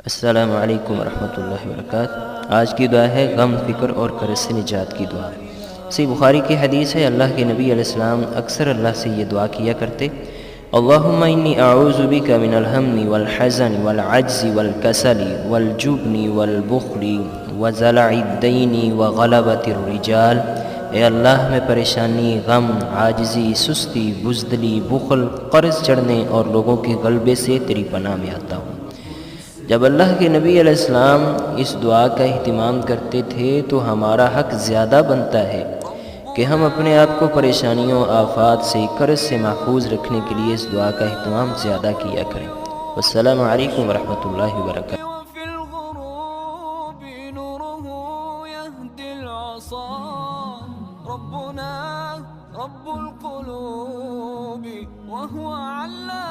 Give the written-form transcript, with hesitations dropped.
السلام علیکم ورحمۃ اللہ وبرکاتہ۔ آج کی دعا ہے غم، فکر اور قرض سے نجات کی دعا۔ صحیح بخاری کی حدیث ہے، اللہ کے نبی علیہ السلام اکثر اللہ سے یہ دعا کیا کرتے: اللہم انی اعوذ بک من الہم والحزن والعجز والکسل والجبن والبخل وزلع الدین وغلبۃ الرجال۔ اے اللہ، میں پریشانی، غم، عاجزی، سستی، بزدلی، بخل، قرض چڑھنے اور لوگوں کے غلبے سے تیری پناہ میں آتا ہوں۔ جب اللہ کے نبی علیہ السلام اس دعا کا اہتمام کرتے تھے تو ہمارا حق زیادہ بنتا ہے کہ ہم اپنے آپ کو پریشانیوں، آفات سے، قرض سے محفوظ رکھنے کے لیے اس دعا کا اہتمام زیادہ کیا کریں۔ والسلام علیکم ورحمۃ اللہ وبرکاتہ۔ وفي الغروب نوره يهدي العصا. ربنا رب القلوب وهو علام